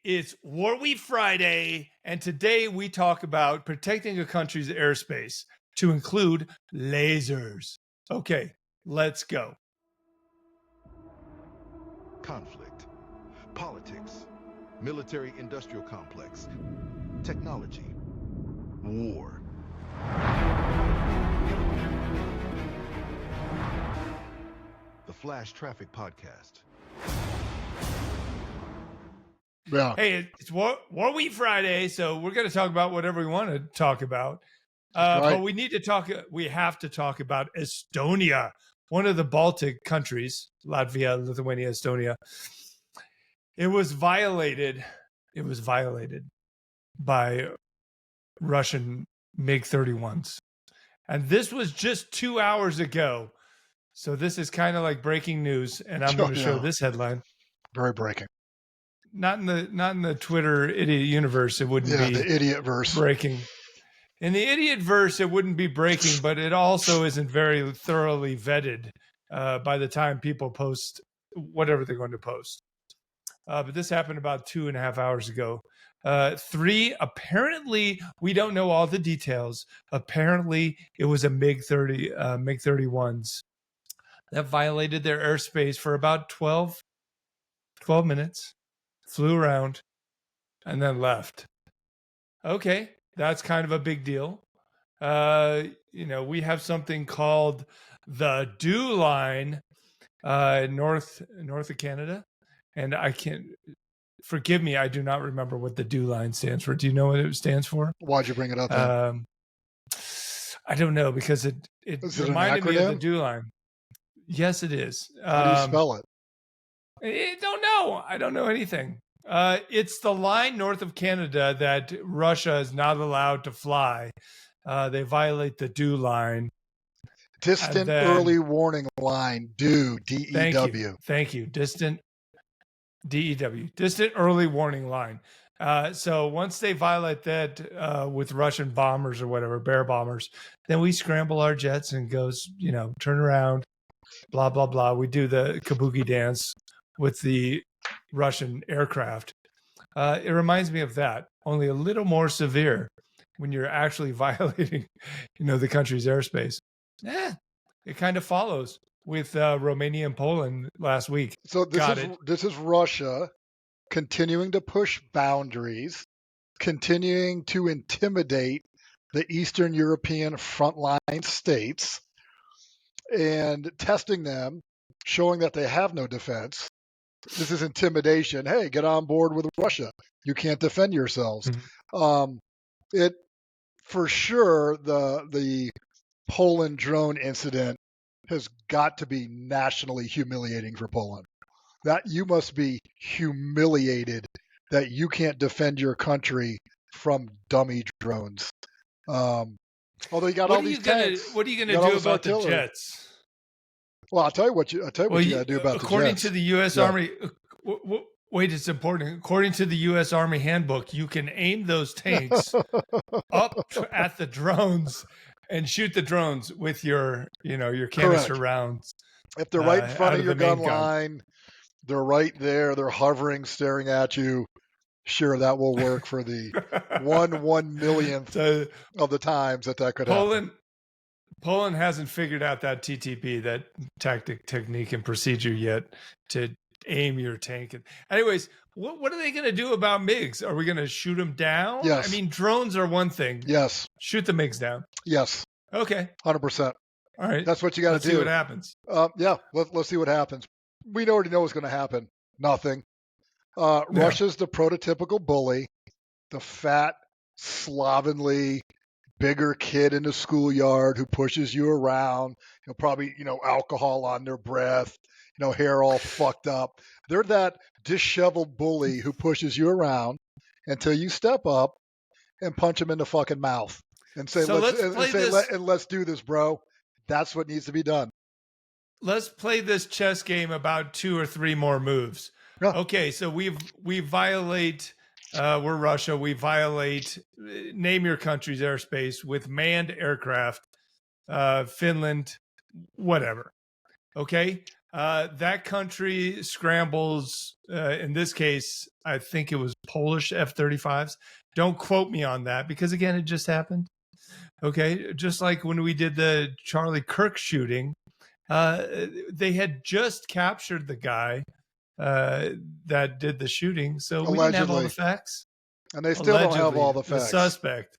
It's War Week Friday, and today we talk about protecting a country's airspace to include lasers. Okay, let's go. Conflict, politics, military-industrial complex, technology, war. The Flash Traffic Podcast. Yeah. Hey, it's War Week Friday, so we're going to talk about whatever we want to talk about. Right. But we have to talk about Estonia, one of the Baltic countries, Latvia, Lithuania, Estonia. It was violated by Russian MiG-31s. And this was just 2 hours ago. So this is kind of like breaking news, and I'm going to show this headline. Very breaking. Not in the Twitter idiot universe, it wouldn't be the idiot verse breaking. In the idiot verse, it wouldn't be breaking, but it also isn't very thoroughly vetted by the time people post whatever they're going to post. But this happened about 2.5 hours ago. Apparently, we don't know all the details. Apparently, it was a MiG-31s that violated their airspace for about 12 minutes. Flew around, and then left. Okay, that's kind of a big deal. We have something called the DEW line, north of Canada, and I can't. Forgive me, I do not remember what the DEW line stands for. Do you know what it stands for? Why'd you bring it up? I don't know, because it reminded me of the DEW line. Yes, it is. How do you spell it? I don't know. I don't know anything. It's the line north of Canada that Russia is not allowed to fly. They violate the DEW line. Distant early warning line, DEW, D-E-W. Thank you. Distant, D-E-W. Distant early warning line. So once they violate that with Russian bombers or whatever, bear bombers, then we scramble our jets and goes, turn around, blah, blah, blah. We do the kabuki dance with the Russian aircraft. It reminds me of that, only a little more severe when you're actually violating, the country's airspace. It kind of follows with Romania and Poland last week. So this is Russia continuing to push boundaries, continuing to intimidate the Eastern European frontline states, and testing them, showing that they have no defense. This is intimidation. Hey, get on board with Russia. You can't defend yourselves. Mm-hmm. For sure, the Poland drone incident has got to be nationally humiliating for Poland. That you must be humiliated that you can't defend your country from dummy drones. Although you got all these tanks. What are you going to do about the jets? Well, I'll tell you what you got to do about the jets. According to the U.S. Army, wait, it's important. According to the U.S. Army handbook, you can aim those tanks up at the drones and shoot the drones with your canister rounds. If they're right in front of your gun line, they're right there. They're hovering, staring at you. Sure, that will work for the 1/1,000,000th of the times that could happen. Poland hasn't figured out that TTP, that technique and procedure yet to aim your tank. Anyways, what are they going to do about MiGs? Are we going to shoot them down? Yes. I mean, drones are one thing. Yes. Shoot the MiGs down. Yes. Okay. 100%. All right. That's what you got to do. See what happens. Let's see what happens. We already know what's going to happen. Nothing. Russia's the prototypical bully, the fat, slovenly, bigger kid in the schoolyard who pushes you around, probably, alcohol on their breath, hair all fucked up. They're that disheveled bully who pushes you around until you step up and punch him in the fucking mouth and say, let's do this, bro. That's what needs to be done. Let's play this chess game about 2 or 3 more moves. Yeah. Okay, so we violate. We're Russia. We violate, name your country's airspace with manned aircraft, Finland, whatever. Okay. That country scrambles, in this case, I think it was Polish F-35s. Don't quote me on that because, again, it just happened. Okay. Just like when we did the Charlie Kirk shooting, they had just captured the guy that did the shooting. So we didn't have all the facts. And they still don't have all the facts. The suspect.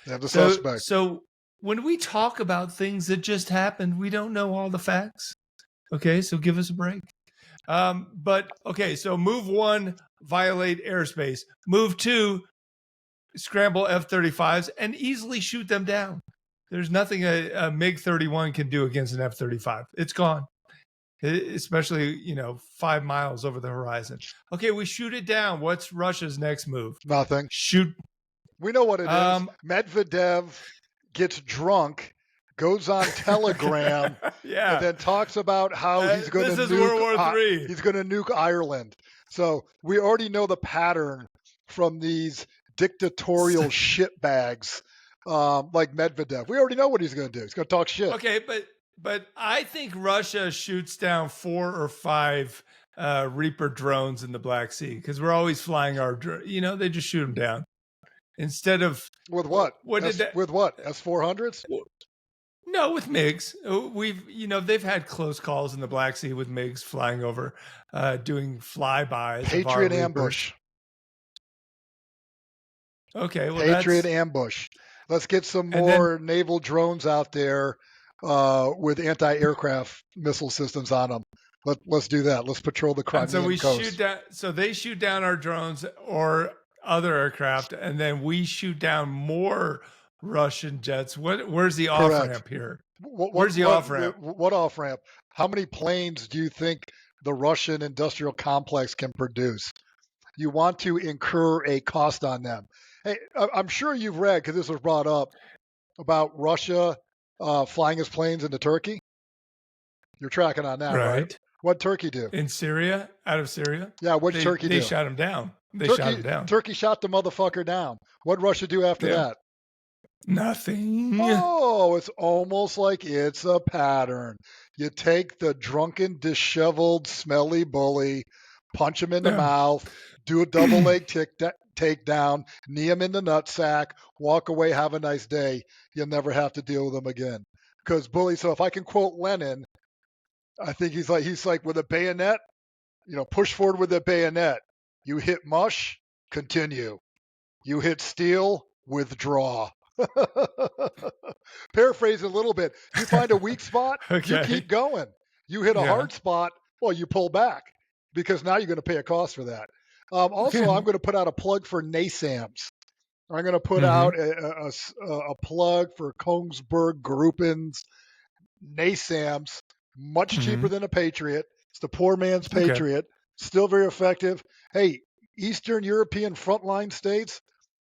They have the suspect. So when we talk about things that just happened, we don't know all the facts. Okay, so give us a break. But okay, so move 1, violate airspace. Move 2, scramble F-35s and easily shoot them down. There's nothing a MiG-31 can do against an F-35. It's gone. Especially, 5 miles over the horizon. Okay, we shoot it down. What's Russia's next move? Nothing. Shoot. We know what it is. Medvedev gets drunk, goes on Telegram, and then talks about how he's going to nuke World War III. He's going to nuke Ireland. So we already know the pattern from these dictatorial shitbags like Medvedev. We already know what he's going to do. He's going to talk shit. Okay, but I think Russia shoots down 4 or 5 Reaper drones in the Black Sea because we're always flying our. They just shoot them down instead of with what? With what? S-400s? No, with MiGs. They've had close calls in the Black Sea with MiGs flying over, doing flybys. Patriot ambush. Okay, well, Patriot ambush. Let's get some more naval drones out there with anti-aircraft missile systems on them. Let's do that. Let's patrol the Crimean coast. So they shoot down our drones or other aircraft, and then we shoot down more Russian jets. Where's the off ramp here? Where's the off ramp? What off ramp? How many planes do you think the Russian industrial complex can produce? You want to incur a cost on them. Hey, I'm sure you've read, because this was brought up, about Russia flying his planes into Turkey. You're tracking on that, right? What'd Turkey do? In Syria? Out of Syria? Yeah, what'd Turkey do? They shot him down. Shot him down. Turkey shot the motherfucker down. What'd Russia do after that? Nothing. Oh, it's almost like it's a pattern. You take the drunken, disheveled, smelly bully, punch him in the mouth, do a double leg takedown, knee him in the nutsack, walk away, have a nice day. You'll never have to deal with him again. Because bully, so if I can quote Lenin, I think he's like with a bayonet, push forward with a bayonet. You hit mush, continue. You hit steel, withdraw. Paraphrase a little bit. You find a weak spot, you keep going. You hit a hard spot, well, you pull back because now you're going to pay a cost for that. I'm going to put out a plug for NASAMS. I'm going to put out a plug for Kongsberg Gruppen's NASAMS, much cheaper than a Patriot. It's the poor man's Patriot, still very effective. Hey, Eastern European frontline states,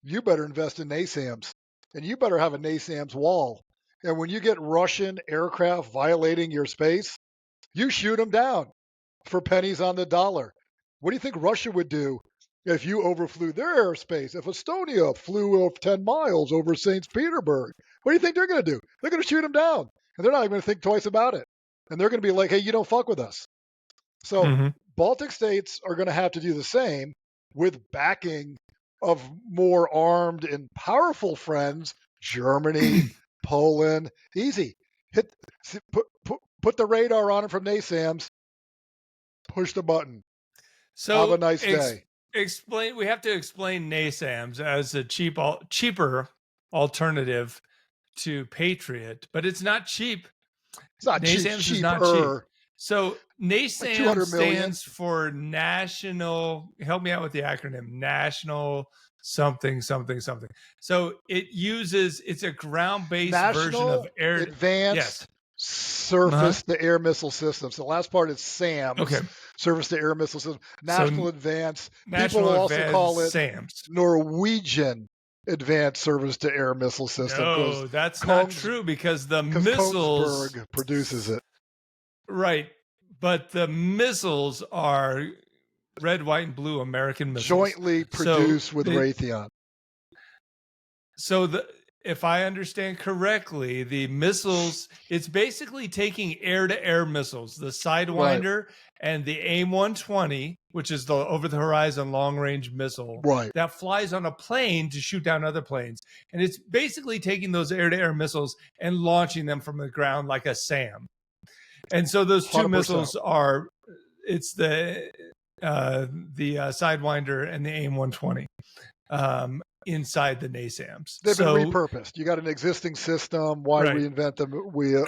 you better invest in NASAMS. And you better have a NASAMS wall. And when you get Russian aircraft violating your space, you shoot them down for pennies on the dollar. What do you think Russia would do if you overflew their airspace? If Estonia flew 10 miles over St. Petersburg, what do you think they're going to do? They're going to shoot them down. And they're not even going to think twice about it. And they're going to be like, hey, you don't fuck with us. So Baltic states are going to have to do the same with backing of more armed and powerful friends, Germany, Poland. Easy. Put the radar on it from NASAMS. Push the button. So have a nice day. We have to explain NASAMS as a cheaper alternative to Patriot, but it's not cheap. It's not NASAMS is not cheap. So NASAMS stands for National, help me out with the acronym, National something. So it's a ground-based version of air advanced surface-to-air missile systems. The last part is SAMS. Okay. Surface-to-air missile system. National Advanced. National People will also call it SAMS. Norwegian Advanced Surface-to-Air Missile System. No, that's not true because the missiles Kongsberg produces it. Right, but the missiles are red, white, and blue American missiles. Jointly produced with Raytheon. So if I understand correctly, the missiles, it's basically taking air-to-air missiles, the Sidewinder and the AIM-120, which is the over-the-horizon long-range missile Right. that flies on a plane to shoot down other planes. And it's basically taking those air-to-air missiles and launching them from the ground like a SAM. And so those two 100%. missiles are, it's the Sidewinder and the AIM-120 inside the NASAMS. They've been repurposed. You got an existing system. Why reinvent them? We'll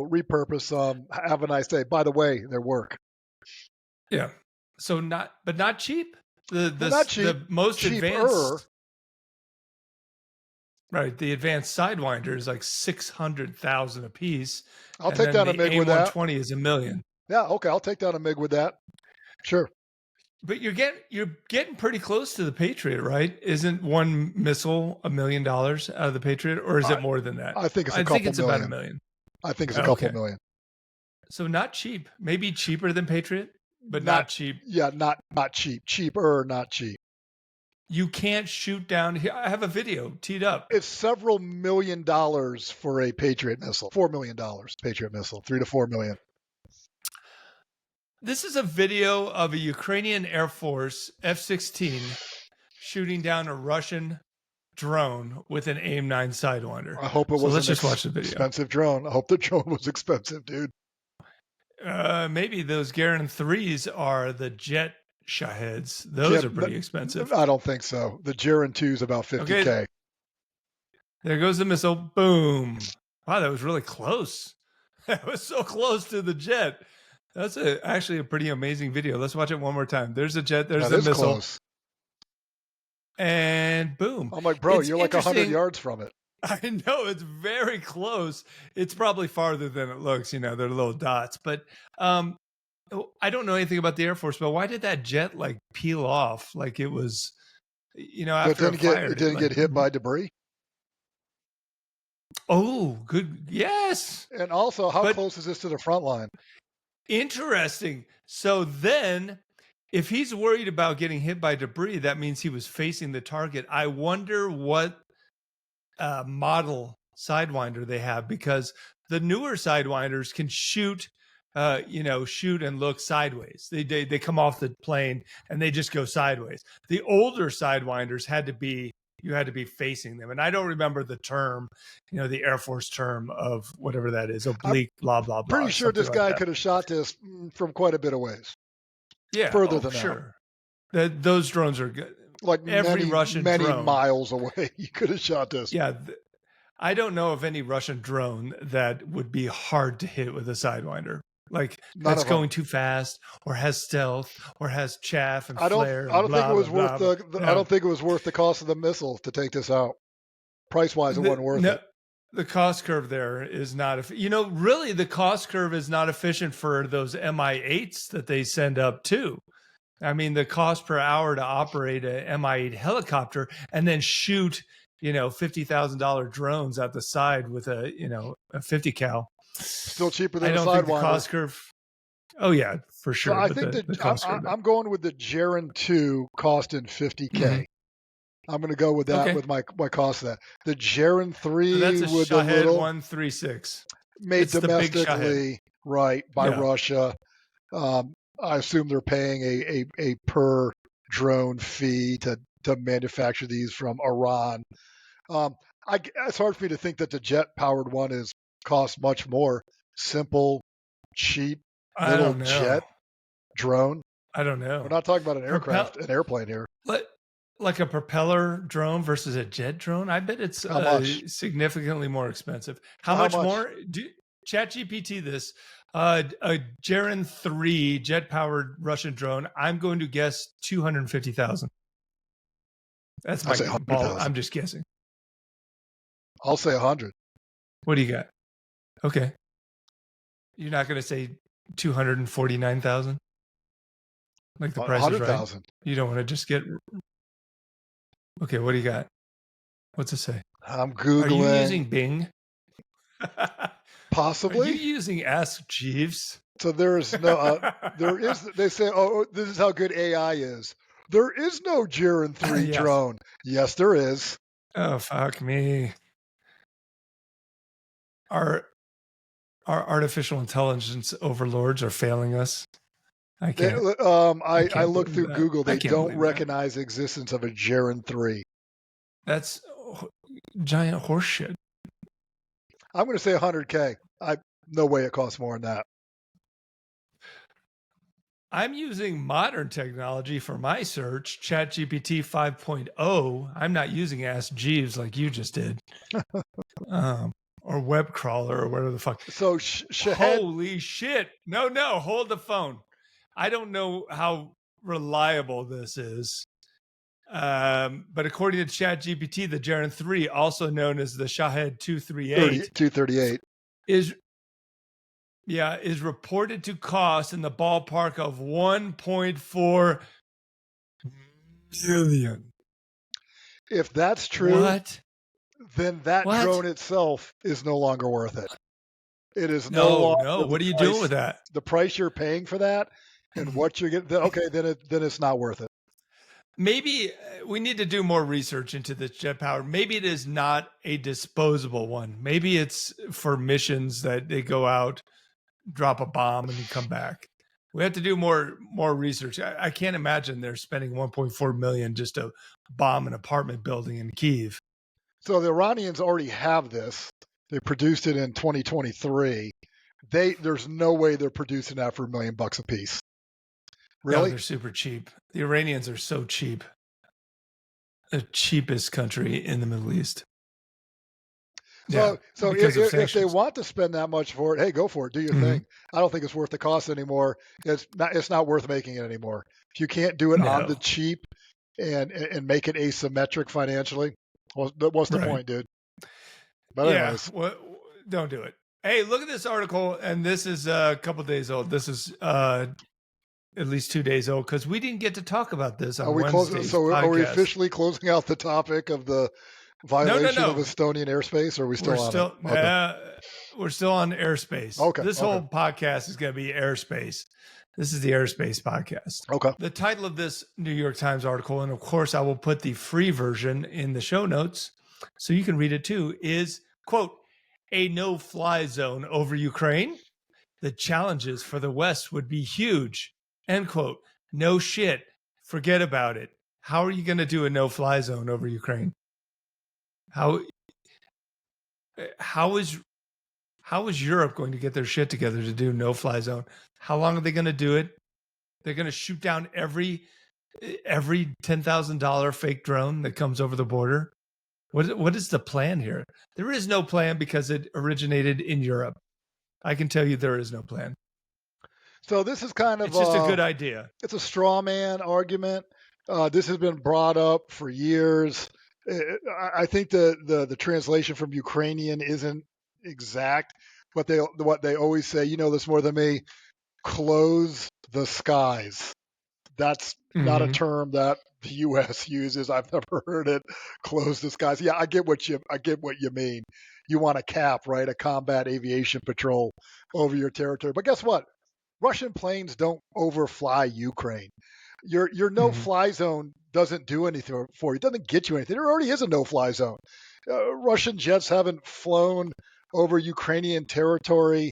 repurpose them. Have a nice day. By the way, they work. Yeah. So not cheap. Not cheap. The most Cheaper. advanced. Right. The advanced Sidewinder is like 600,000 a piece. I'll take down a MiG with that. AIM-120 is $1 million. Yeah. Okay. I'll take down a MiG with that. Sure. But you're getting pretty close to the Patriot, right? Isn't one missile $1 million out of the Patriot, or is it more than that? I think it's about $1 million. I think it's a couple million. So not cheap. Maybe cheaper than Patriot, but not cheap. Yeah, not cheap. Cheaper, not cheap. You can't shoot down. Here, I have a video teed up. It's several $1 million for a Patriot missile. $4 million Patriot missile. $3 to $4 million. This is a video of a Ukrainian Air Force F-16 shooting down a Russian drone with an AIM-9 Sidewinder. I hope it was let's just watch the video. Expensive drone. I hope the drone was expensive, dude. Maybe those Garand 3s are the jet Shaheds. Those are pretty expensive. I don't think so. The Garand 2 is about $50K. Okay. There goes the missile. Boom. Wow, that was really close. That was so close to the jet. That's actually a pretty amazing video. Let's watch it one more time. There's a jet. There's the missile. Close. And boom. I'm like, bro, you're like 100 yards from it. I know. It's very close. It's probably farther than it looks. You know, they're little dots. But I don't know anything about the Air Force, but why did that jet like peel off like it was, you know, after it didn't get hit by debris? Oh, good. Yes. And also, how close is this to the front line? Interesting. So then, if he's worried about getting hit by debris, that means he was facing the target. I wonder what model Sidewinder they have, because the newer Sidewinders can shoot, shoot and look sideways. They come off the plane and they just go sideways. The older Sidewinders you had to be facing them. And I don't remember the term, the Air Force term of whatever that is, oblique, blah, blah, blah. Pretty sure this guy could have shot this from quite a bit of ways. Yeah. Further than sure. Those drones are good. Like every Russian drone. Many miles away, you could have shot this. Yeah. I don't know of any Russian drone that would be hard to hit with a Sidewinder. Like that's going too fast, or has stealth, or has chaff and flare. I don't think it was worth I don't think it was worth the cost of the missile to take this out. Price wise, it wasn't worth it. The cost curve there is not. Really, the cost curve is not efficient for those Mi-8s that they send up too. I mean, the cost per hour to operate a Mi-8 helicopter and then shoot, $50,000 drones out the side with a 50 cal. Still cheaper than I don't think the cost curve. Oh yeah, for sure. So I think I'm going with the Garand 2 costing $50K. Mm-hmm. I'm going to go with that with my cost of that. The Garand 3 that's a with Shahed the little 136 made domestically, by Russia. I assume they're paying a per drone fee to manufacture these from Iran. It's hard for me to think that the jet powered one costs much more. Simple, cheap, little jet drone. I don't know. We're not talking about an airplane here. Like a propeller drone versus a jet drone? I bet it's significantly more expensive. How much more? ChatGPT this. A Garand 3 jet-powered Russian drone, I'm going to guess 250,000. That's my ball. I'm just guessing. I'll say 100. What do you got? Okay. You're not going to say 249,000? Like the price is right? You don't want to just get... Okay, what do you got? What's it say? I'm Googling. Are you using Bing? Possibly. Are you using Ask Jeeves? So there is no... they say, this is how good AI is. There is no Garand 3 drone. Yes, there is. Oh, fuck me. our artificial intelligence overlords are failing us. I They, can't. I looked believe through that. Google. I They can't don't believe that. recognize the existence of a Jaren 3. That's giant horseshit. I'm going to say 100K. No way it costs more than that. I'm using modern technology for my search, ChatGPT 5.0. I'm not using Ask Jeeves like you just did, or web crawler or whatever the fuck. So Shahed, Holy shit! No, hold the phone. I don't know how reliable this is, but according to ChatGPT, the Jaren 3, also known as the Shahed 238, 238. is reported to cost in the ballpark of 1.4 billion. If that's true, What? then that What? drone itself is no longer worth it. It is No. longer What are you doing with that? the price you're paying for that and what you're getting. Okay, then it's not worth it. Maybe we need to do more research into this jet power. Maybe it is not a disposable one. Maybe it's for missions that they go out, drop a bomb, and then come back. We have to do more research. I can't imagine they're spending 1.4 million just to bomb an apartment building in Kyiv. So the Iranians already have this. They produced it in 2023. There's no way they're producing that for $1 million a piece. Really? No, they're super cheap. The Iranians are so cheap. The cheapest country in the Middle East. So if they want to spend that much for it, hey, go for it. Do your thing. I don't think it's worth the cost anymore. It's not worth making it anymore. If you can't do it on the cheap and make it asymmetric financially, what's the point, dude? But anyways. Don't do it. Hey, look at this article, and this is a couple days old. This is at least 2 days old because we didn't get to talk about this on Wednesday's podcast. Are we officially closing out the topic of the violation of Estonian airspace, or are we still on it? Okay. We're still on airspace. Okay. This whole podcast is going to be airspace. This is the Airspace podcast. Okay. The title of this New York Times article, and of course I will put the free version in the show notes so you can read it too, is, quote, "A no-fly zone over Ukraine? The challenges for the West would be huge." End quote. No shit. Forget about it. How are you going to do a no-fly zone over Ukraine? How is Europe going to get their shit together to do no-fly zone? How long are they going to do it? They're going to shoot down every $10,000 fake drone that comes over the border. What is the plan here? There is no plan because it originated in Europe. I can tell you there is no plan. So this is kind of it's just a good idea. It's a straw man argument. This has been brought up for years. I think the translation from Ukrainian isn't exact, but what they always say, you know this more than me, close the skies. That's not a term that the U.S. uses. I've never heard it. Close the skies. Yeah, I get what you mean. You want a cap, right? A combat aviation patrol over your territory. But guess what? Russian planes don't overfly Ukraine. Your no-fly zone doesn't do anything for you. It doesn't get you anything. There already is a no-fly zone. Russian jets haven't flown over Ukrainian territory,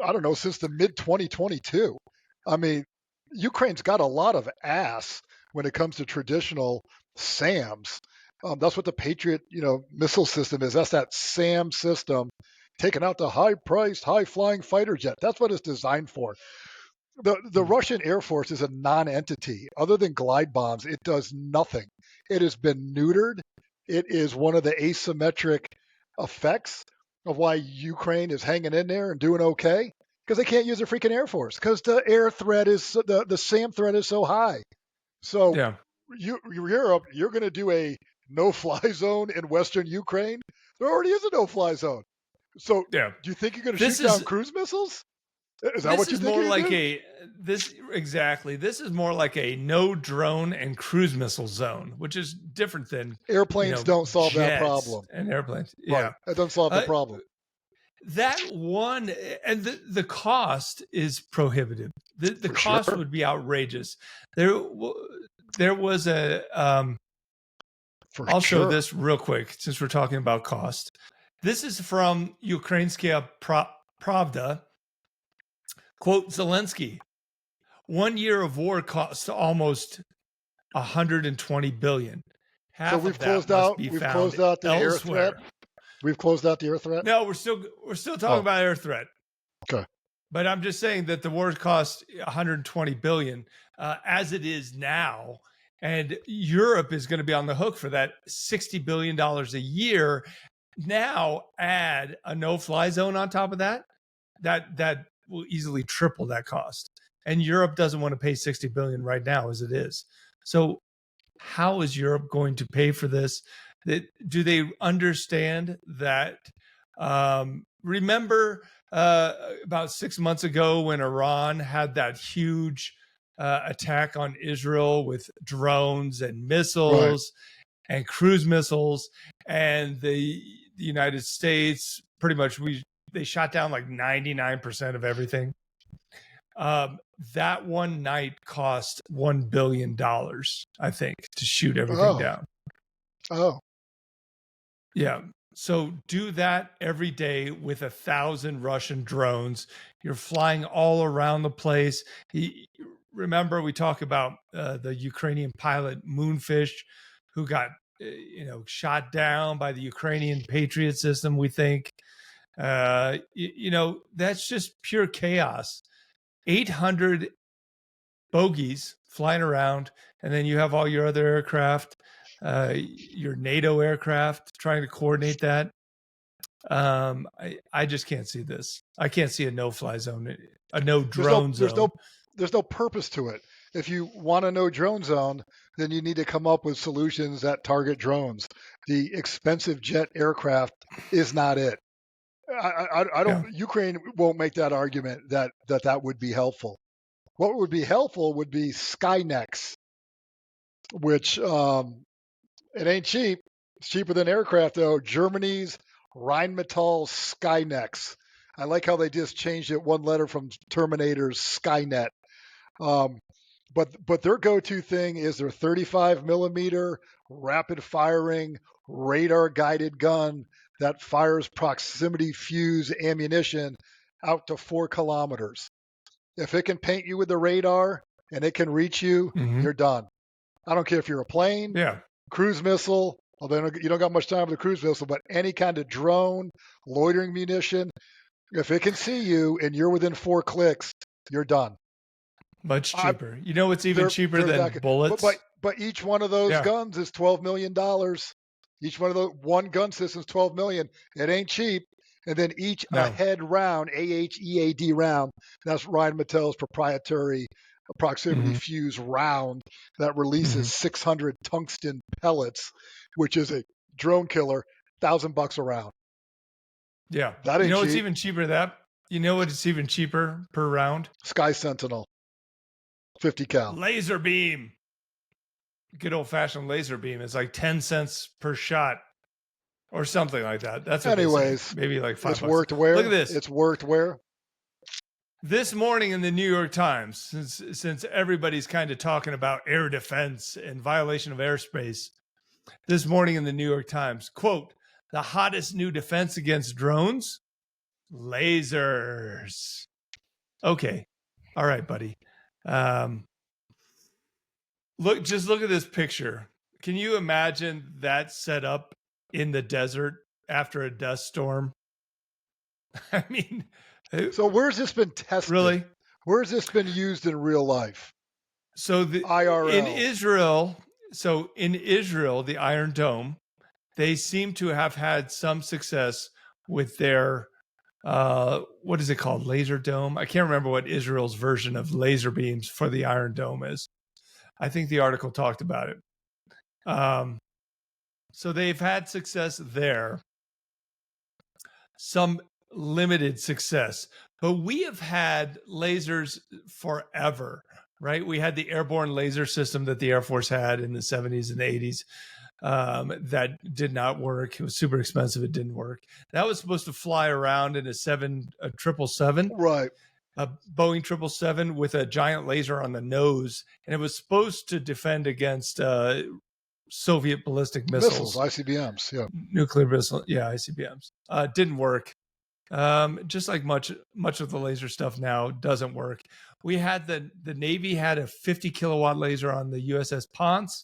I don't know, since the mid-2022. I mean, Ukraine's got a lot of ass when it comes to traditional SAMs. That's what the Patriot, missile system is. That's that SAM system, taking out the high-priced, high-flying fighter jet. That's what it's designed for. The Russian Air Force is a non-entity. Other than glide bombs, it does nothing. It has been neutered. It is one of the asymmetric effects of why Ukraine is hanging in there and doing okay, because they can't use their freaking Air Force because the air threat is the SAM threat is so high. So Europe, you're going to do a no-fly zone in Western Ukraine? There already is a no-fly zone. So do you think you're going to shoot down cruise missiles? Is that what you think? Exactly. This is more like a no drone and cruise missile zone, which is different than airplanes. Don't solve that problem. And airplanes, right. That doesn't solve the problem. That one, and the cost is prohibitive. The cost would be outrageous. There was a. I'll show this real quick since we're talking about cost. This is from Ukrainskaya Pravda. Quote, Zelensky, 1 year of war cost almost 120 billion. Half So of we've that closed must out. be We've found closed out the air elsewhere. threat. We've closed out the air threat. No, we're still talking about air threat. Okay. But I'm just saying that the war cost 120 billion as it is now, and Europe is going to be on the hook for that $60 billion a year. Now add a no-fly zone on top of that. That will easily triple that cost. And Europe doesn't want to pay 60 billion right now as it is. So how is Europe going to pay for this? Do they understand that? Remember about 6 months ago when Iran had that huge attack on Israel with drones and missiles and cruise missiles, and the United States pretty much they shot down like 99% of everything. That one night cost $1 billion, I think, to shoot everything down. Oh, yeah. So do that every day with 1,000 Russian drones. You're flying all around the place. Remember, we talk about the Ukrainian pilot Moonfish, who got shot down by the Ukrainian Patriot system. We think, that's just pure chaos. 800 bogies flying around, and then you have all your other aircraft, your NATO aircraft, trying to coordinate that. I just can't see this. I can't see a no-fly zone, a no-drone zone. There's no purpose to it. If you want a no-drone zone, then you need to come up with solutions that target drones. The expensive jet aircraft is not it. I don't. Yeah. Ukraine won't make that argument that would be helpful. What would be helpful would be Skynecks, which it ain't cheap. It's cheaper than aircraft, though. Germany's Rheinmetall Skynecks. I like how they just changed it one letter from Terminator's Skynet. But their go-to thing is their 35 millimeter rapid firing radar guided gun that fires proximity fuse ammunition out to 4 kilometers. If it can paint you with the radar and it can reach you, you're done. I don't care if you're a plane, cruise missile, although you don't got much time for the cruise missile, but any kind of drone, loitering munition, if it can see you and you're within 4 clicks, you're done. Much cheaper. You know what's even cheaper than bullets? But each one of those guns is $12 million. Each one of those, one gun system is $12 million. It ain't cheap. And then each AHEAD round, AHEAD round, that's Rheinmetall's proprietary proximity fuse round that releases 600 tungsten pellets, which is a drone killer, $1,000 a round. Yeah. That ain't what's even cheaper than that? You know what's even cheaper per round? Sky Sentinel. 50 cal. Laser beam. Good old-fashioned laser beam is like 10 cents per shot or something like that. That's what anyways, maybe like $5. It's worked where? Look at this. It's worked where? This morning in the New York Times, since everybody's kind of talking about air defense and violation of airspace, this morning in the New York Times, quote, the hottest new defense against drones? Lasers. Okay. All right, buddy. Look at this picture. Can you imagine that set up in the desert after a dust storm? I mean, so where's this been tested? Really? Where's this been used in real life? So IRL. In Israel, the Iron Dome, they seem to have had some success with their what is it called? Laser dome? I can't remember what Israel's version of laser beams for the Iron Dome is. I think the article talked about it. So they've had success there. Some limited success. But we have had lasers forever, right? We had the airborne laser system that the Air Force had in the 70s and the 80s. That did not work. It was super expensive. It didn't work. That was supposed to fly around in a 777, right? A Boeing 777 with a giant laser on the nose, and it was supposed to defend against Soviet ballistic Missiles, missiles, ICBMs. Yeah. nuclear missile, yeah, ICBMs. Didn't work. Just like much of the laser stuff now doesn't work. We had the Navy had a 50 kilowatt laser on the USS Ponce.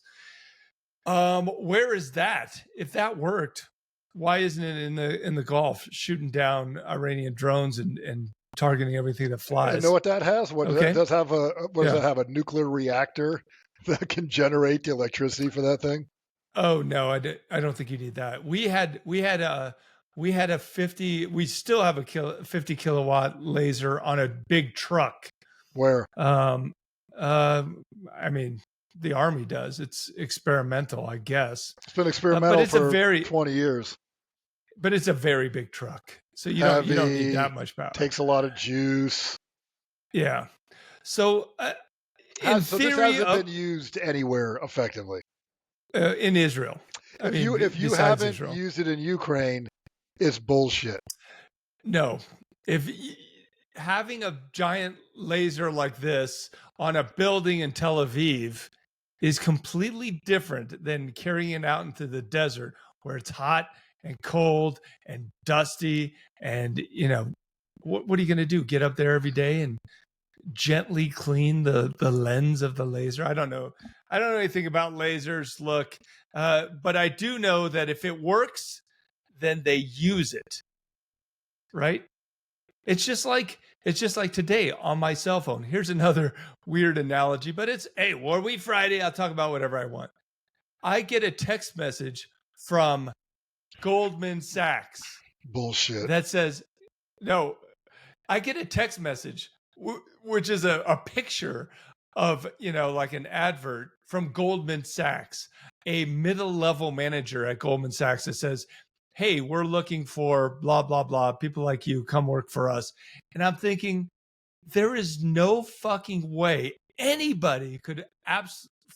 Where is that? If that worked, why isn't it in the Gulf shooting down Iranian drones and targeting everything that flies? You know what that has? What Okay. does have a what does Yeah. it have? A nuclear reactor that can generate the electricity for that thing? Oh no, I don't think you need that. We had a 50. We still have a 50 kilowatt laser on a big truck. Where? I mean, the Army does. It's experimental, I guess. It's been experimental it's for 20 years. But it's a very big truck, so you don't need that much power. Takes a lot of juice. Yeah. So This hasn't been used anywhere effectively. In Israel. If you haven't Israel. Used it in Ukraine, it's bullshit. No. Having a giant laser like this on a building in Tel Aviv is completely different than carrying it out into the desert where it's hot and cold and dusty. And, what are you going to do? Get up there every day and gently clean the lens of the laser? I don't know anything about lasers. Look, but I do know that if it works, then they use it. Right? It's just like today on my cell phone. Here's another weird analogy, but it's, hey, War Week Friday. I'll talk about whatever I want. I get a text message from Goldman Sachs. Bullshit. That says, no, I get a text message, which is a picture of, like an advert from Goldman Sachs, a middle level manager at Goldman Sachs that says, hey, we're looking for blah, blah, blah. People like you, come work for us. And I'm thinking, there is no fucking way anybody could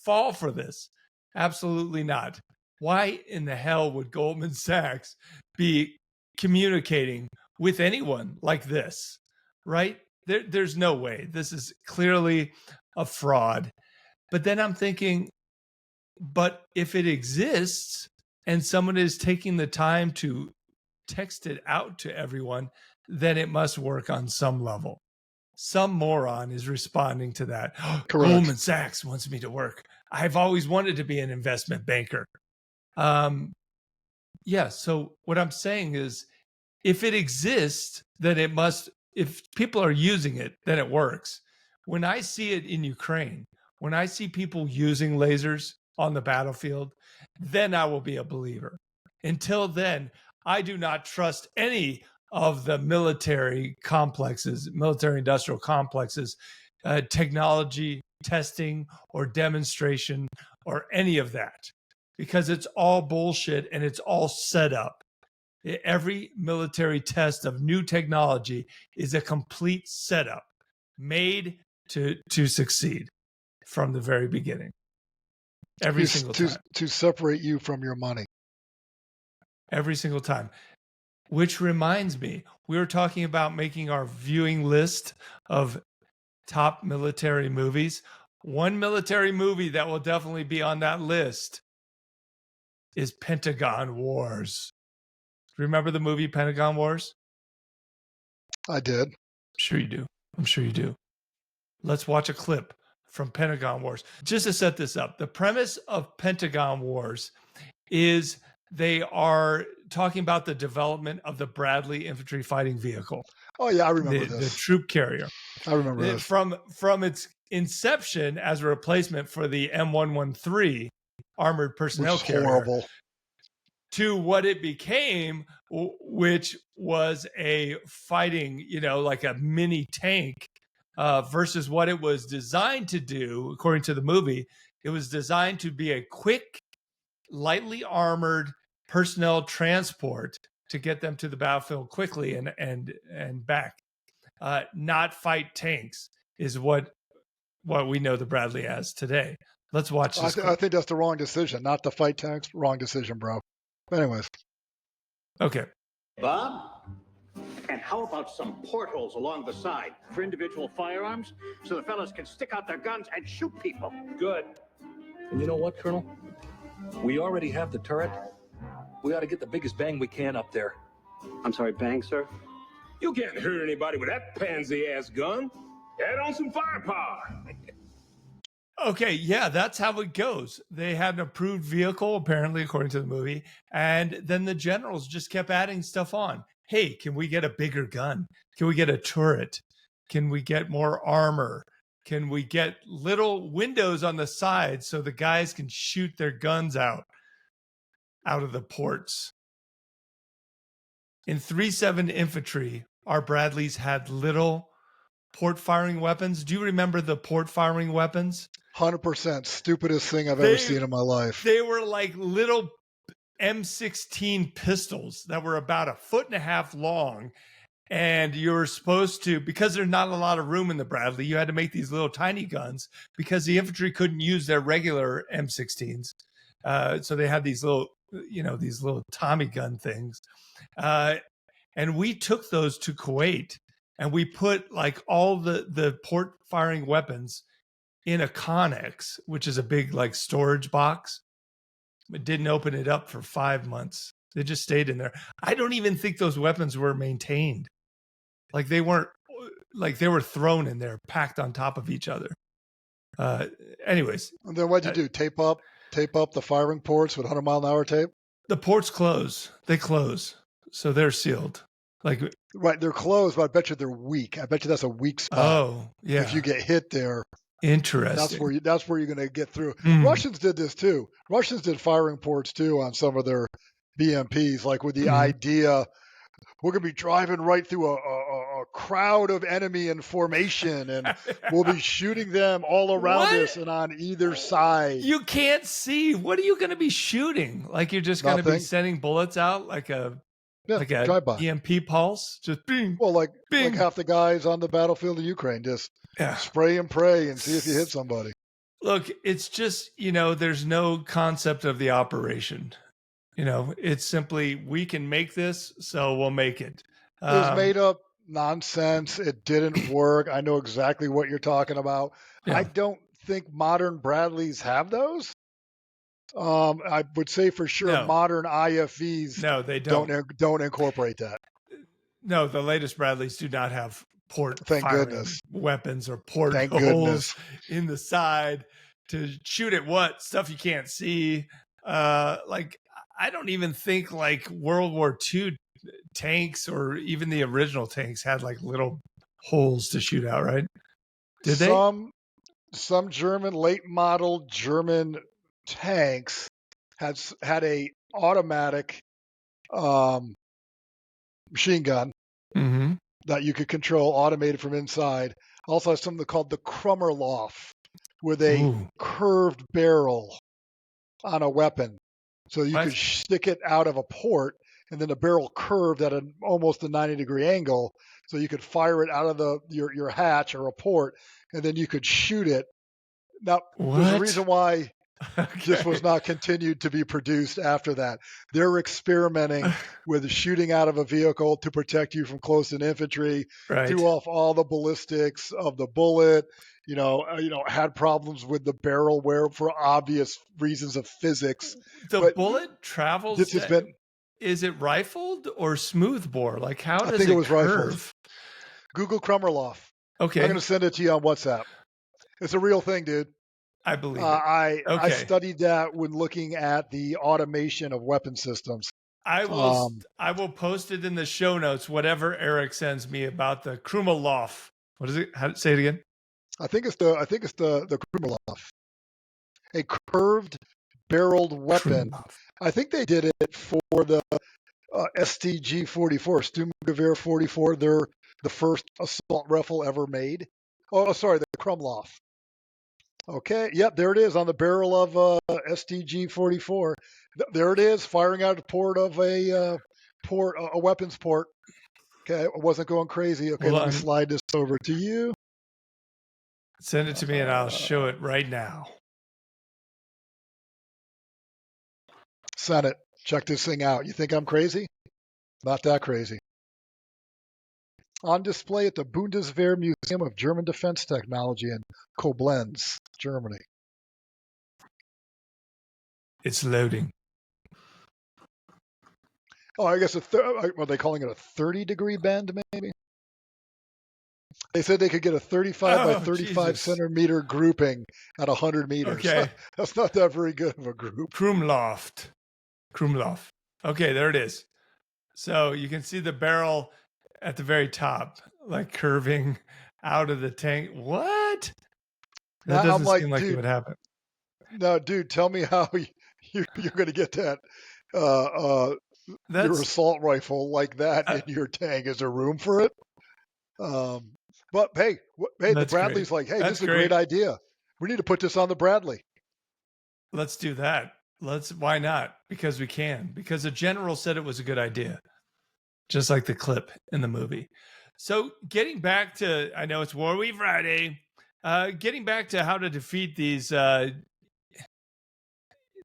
fall for this. Absolutely not. Why in the hell would Goldman Sachs be communicating with anyone like this? Right? There's no way. This is clearly a fraud. But then I'm thinking, but if it exists and someone is taking the time to text it out to everyone, then it must work on some level. Some moron is responding to that. Goldman Sachs wants me to work. I've always wanted to be an investment banker. Yeah, so what I'm saying is, if it exists, then it must, if people are using it, then it works. When I see it in Ukraine, when I see people using lasers on the battlefield, then I will be a believer. Until then, I do not trust any of the military industrial complexes, technology testing or demonstration or any of that, because it's all bullshit and it's all set up. Every military test of new technology is a complete setup made to succeed from the very beginning. Every single time. To separate you from your money. Every single time. Which reminds me, we were talking about making our viewing list of top military movies. One military movie that will definitely be on that list is Pentagon Wars. Remember the movie Pentagon Wars? I did. I'm sure you do. Let's watch a clip from Pentagon Wars. Just to set this up, the premise of Pentagon Wars is they are talking about the development of the Bradley infantry fighting vehicle. Oh yeah, I remember this. The troop carrier. I remember this. From its inception as a replacement for the M113 armored personnel carrier. Horrible. To what it became, which was a fighting, like a mini tank, versus what it was designed to do, according to the movie. It was designed to be a quick, lightly armored personnel transport to get them to the battlefield quickly and back. Not fight tanks is what we know the Bradley as today. Let's watch this. I think that's the wrong decision. Not to fight tanks. Wrong decision, bro. Anyways. Okay. Bob? And how about some portholes along the side for individual firearms so the fellas can stick out their guns and shoot people? Good. And you know what, Colonel? We already have the turret. We ought to get the biggest bang we can up there. I'm sorry, bang, sir? You can't hurt anybody with that pansy-ass gun. Add on some firepower. Okay, yeah, that's how it goes. They had an approved vehicle, apparently, according to the movie, and then the generals just kept adding stuff on. Hey, can we get a bigger gun? Can we get a turret? Can we get more armor? Can we get little windows on the side so the guys can shoot their guns out of the ports? In 3-7 infantry, our Bradleys had little port firing weapons. Do you remember the port firing weapons? 100% stupidest thing I've ever seen in my life. They were like little M16 pistols that were about 1.5 feet long. And you were supposed to, because there's not a lot of room in the Bradley, you had to make these little tiny guns because the infantry couldn't use their regular M16s. So they had these little, these little Tommy gun things. And we took those to Kuwait and we put like all the port firing weapons in a Connex, which is a big like storage box. It didn't open it up for 5 months. They just stayed in there. I don't even think those weapons were maintained. Like they weren't, like they were thrown in there, packed on top of each other. Anyways. And then what'd you do? Tape up the firing ports with 100-mile-an-hour tape? The ports close. They close. So they're sealed. Like right, they're closed, but I bet you they're weak. I bet you that's a weak spot. Oh, yeah. If you get hit there. Interesting. That's where you're going to get through. Russians did this too. Russians did firing ports too on some of their BMPs, like with the idea we're going to be driving right through a crowd of enemy in formation, and we'll be shooting them all around us and on either side. You can't see. What are you going to be shooting? Like you're just going to be sending bullets out like a drive-by EMP pulse? Just bing. Well, like bing. Half the guys on the battlefield in Ukraine just spray and pray and see if you hit somebody. Look, it's just, there's no concept of the operation. It's simply, we can make this, so we'll make it. It was made up nonsense. It didn't work. I know exactly what you're talking about. Yeah. I don't think modern Bradleys have those. I would say for sure modern IFVs no, they don't incorporate that. No, the latest Bradleys do not have port weapons or port holes in the side to shoot at what? Stuff you can't see. I don't even think like World War II tanks or even the original tanks had like little holes to shoot out, right? Did they? Some late model German tanks had a automatic machine gun that you could control, automated from inside. Also has something called the Krummerlauf with a curved barrel on a weapon. So you could stick it out of a port, and then the barrel curved at almost a 90-degree angle, so you could fire it out of your hatch or a port, and then you could shoot it. Now, there's a reason why this was not continued to be produced after that. They're experimenting with shooting out of a vehicle to protect you from close-in infantry, threw off all the ballistics of the bullet. Had problems with the barrel wear for obvious reasons of physics. The bullet travels. Is it rifled or smoothbore? Like how does it? I think it was rifled. Google Krummerlauf. Okay, I'm going to send it to you on WhatsApp. It's a real thing, dude. I believe it. I studied that when looking at the automation of weapon systems. I will post it in the show notes. Whatever Eric sends me about the Krummerlauf. What is it? Say it again. I think it's the Krummerlauf, a curved barreled weapon. I think they did it for the STG-44, Sturmgewehr 44. They're the first assault rifle ever made. Oh, sorry, the Krummerlauf. Okay, yep, there it is on the barrel of STG-44. There it is, firing out the port of a weapons port. Okay, I wasn't going crazy. Okay, let me slide this over to you. Send it to me and I'll show it right now. Send it. Check this thing out. You think I'm crazy? Not that crazy. On display at the Bundeswehr Museum of German Defense Technology in Koblenz, Germany. It's loading. Oh, I guess are they calling it a 30-degree bend, maybe? They said they could get a 35 by 35 Jesus. centimeter grouping at 100 meters. Okay. That's not that very good of a group. Krumloft. Okay, there it is. So you can see the barrel at the very top, like curving out of the tank. What? That Now, doesn't I'm like, seem like it dude, would happen. no, dude, tell me how you're going to get that your That's assault rifle like that in your tank. Is there room for it? But hey, the that's Bradley's great. like, hey, That's this is a great idea. We need to put this on the Bradley. Let's do that. Why not? Because we can. Because the general said it was a good idea. Just like the clip in the movie. So getting back to, I know it's War Week Friday, getting back to how to defeat these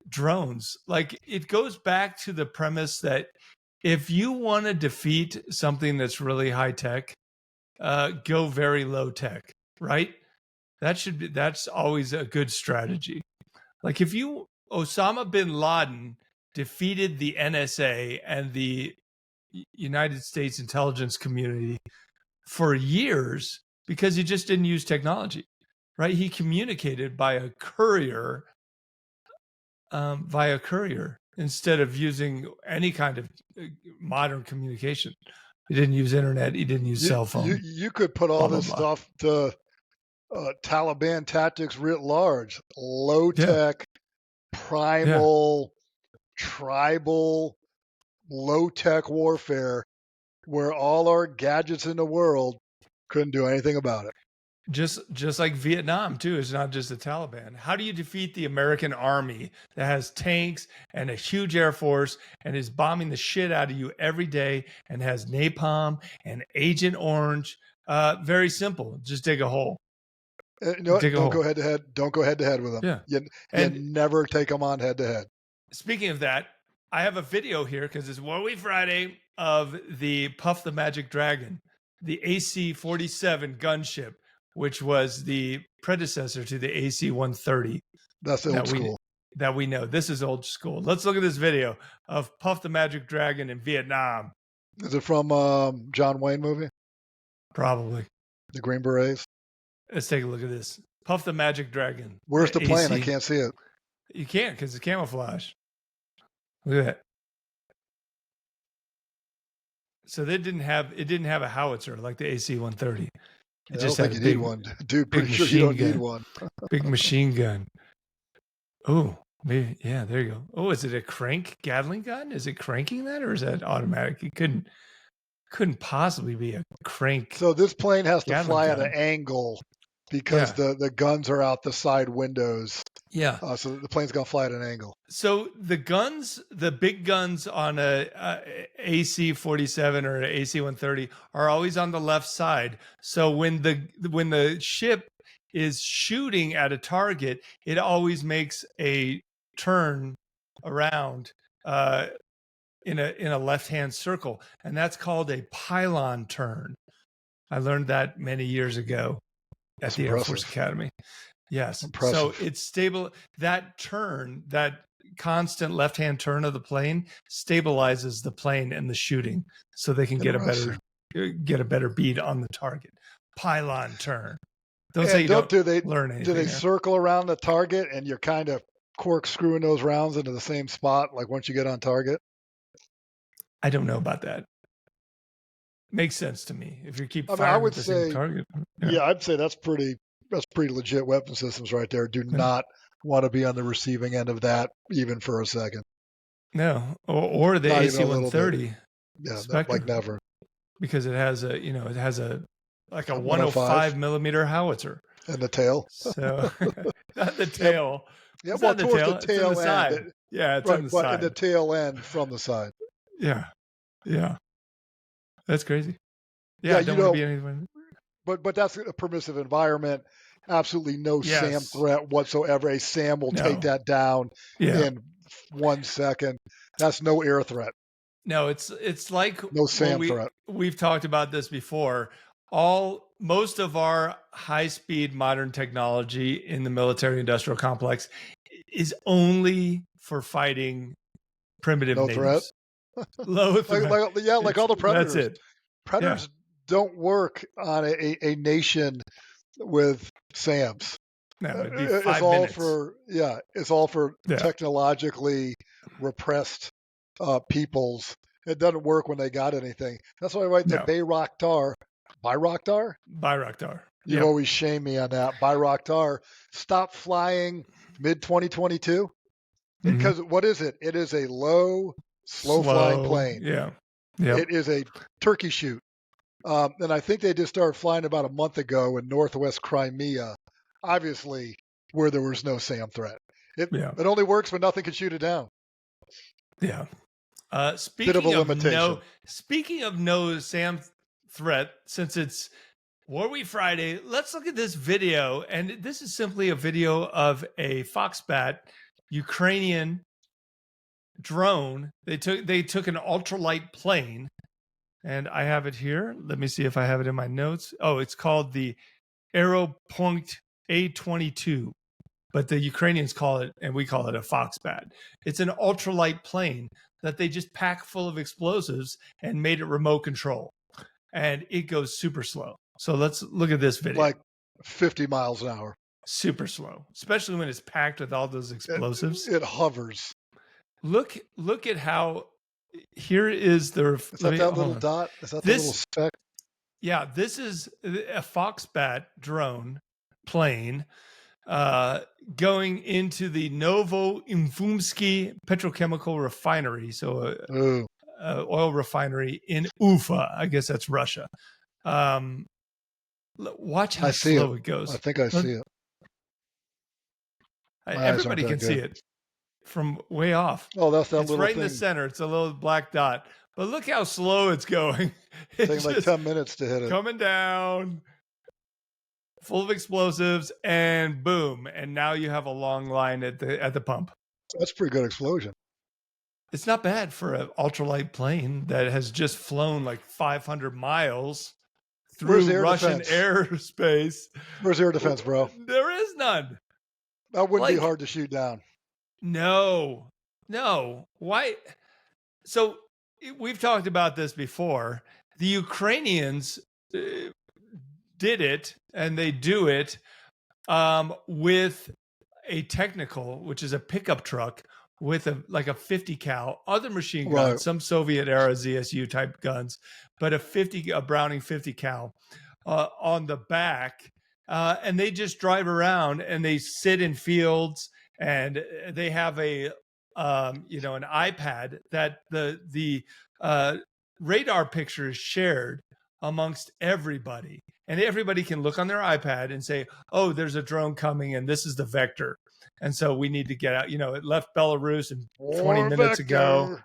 drones, like it goes back to the premise that if you want to defeat something that's really high tech, go very low tech, right? That's always a good strategy. Like if Osama bin Laden defeated the NSA and the United States intelligence community for years because he just didn't use technology, right? He communicated by a courier, via courier, instead of using any kind of modern communication. He didn't use internet. He didn't use cell phone. You could put all this stuff to Taliban tactics writ large, low tech, primal, tribal, low tech warfare, where all our gadgets in the world couldn't do anything about it. Just like Vietnam too, it's not just the Taliban. How do you defeat the American army that has tanks and a huge air force and is bombing the shit out of you every day and has napalm and Agent Orange? Very simple. Just dig a hole. Don't go head to head. Don't go head to head with them. Yeah. You never take them on head to head. Speaking of that, I have a video here because it's War Week Friday of the Puff the Magic Dragon, the AC-47 gunship, which was the predecessor to the AC-130. That's old school. That we know. This is old school. Let's look at this video of Puff the Magic Dragon in Vietnam. Is it from John Wayne movie? Probably. The Green Berets? Let's take a look at this. Puff the Magic Dragon. Where's the plane? I can't see it. You can't because it's camouflage. Look at that. So it didn't have a howitzer like the AC-130. I don't think you need one. Dude, pretty sure you don't need one. Big machine gun. Oh, maybe. Yeah, there you go. Oh, is it a crank Gatling gun? Is it cranking that or is that automatic? It couldn't possibly be a crank. So this plane has to fly gun. at an angle because the guns are out the side windows. Yeah. So the plane's going to fly at an angle. So the big guns on a AC-47 or an AC-130 are always on the left side. So when the ship is shooting at a target, it always makes a turn around in a left-hand circle, and that's called a pylon turn. I learned that many years ago at the Air Force Academy. Yes. Impressive. So it's stable. That turn, that constant left-hand turn of the plane stabilizes the plane and the shooting so they can get a better bead on the target. Pylon turn. Don't say you don't learn anything. Do they circle around the target and you're kind of corkscrewing those rounds into the same spot like once you get on target? I don't know about that. Makes sense to me. If you keep firing at the same target. Yeah, I'd say that's pretty legit weapon systems right there. Do not want to be on the receiving end of that even for a second. No, or the AC-130. Yeah, like never. Because it has a 105 millimeter howitzer. And the tail. So not the tail. Yeah, it's well, not the towards tail. the tail it's on the end. side. Yeah, it's on the side. But the tail end from the side. Yeah. Yeah. That's crazy. Yeah, I don't want to be anyone. But that's a permissive environment. Absolutely no SAM threat whatsoever. A SAM will take that down in 1 second. That's no air threat. No, it's like no SAM threat. We've talked about this before. Most of our high-speed modern technology in the military-industrial complex is only for fighting primitive No threat. natives. Low threat. Like all the predators. That's it. Predators don't work on a nation with SAMs. No, it'd be It's 5 all minutes. it's all for Yeah. technologically repressed peoples. It doesn't work when they got anything. That's why I write the No. Bayraktar. Bayraktar? Bayraktar. You Yep. always shame me on that. Bayraktar stopped flying mid 2022 Mhm. because what is it? It is a low, slow flying plane. Yeah. Yep. It is a turkey shoot. And I think they just started flying about a month ago in northwest Crimea, obviously where there was no SAM threat. It only works when nothing can shoot it down. Yeah. Bit of a limitation. Speaking of no SAM threat, since it's War Week Friday, let's look at this video. And this is simply a video of a Foxbat Ukrainian drone. They took an ultralight plane, and I have it here. Let me see if I have it in my notes. Oh, it's called the Aeropoint A-22, but the Ukrainians call it, and we call it, a Foxbat. It's an ultralight plane that they just pack full of explosives and made it remote control, and it goes super slow. So let's look at this video. Like 50 miles an hour. Super slow, especially when it's packed with all those explosives. It hovers. Look at how. Here is the. Is that little dot? Is that the little speck? Yeah, this is a Foxbat drone plane going into the Novoimfumsky petrochemical refinery. So oil refinery in Ufa. I guess that's Russia. Watch how slow it goes. I think I see it. Everybody can see it from way off. Oh, that's that it's little right thing. In the center. It's a little black dot. But look how slow it's going. It's taking like 10 minutes to hit it. Coming down, full of explosives, and boom. And now you have a long line at the pump. That's a pretty good explosion. It's not bad for an ultralight plane that has just flown like 500 miles through Russian airspace. Where's air defense, bro? There is none. That wouldn't be hard to shoot down. No. Why? So we've talked about this before. The Ukrainians did it, and they do it with a technical, which is a pickup truck with a 50 cal, other machine guns, some Soviet era ZSU type guns, but a Browning 50 cal on the back, and they just drive around and they sit in fields, and they have an iPad that the radar picture is shared amongst everybody, and everybody can look on their iPad and say, oh, there's a drone coming and this is the vector. And so we need to get out. It left Belarus 20 minutes ago.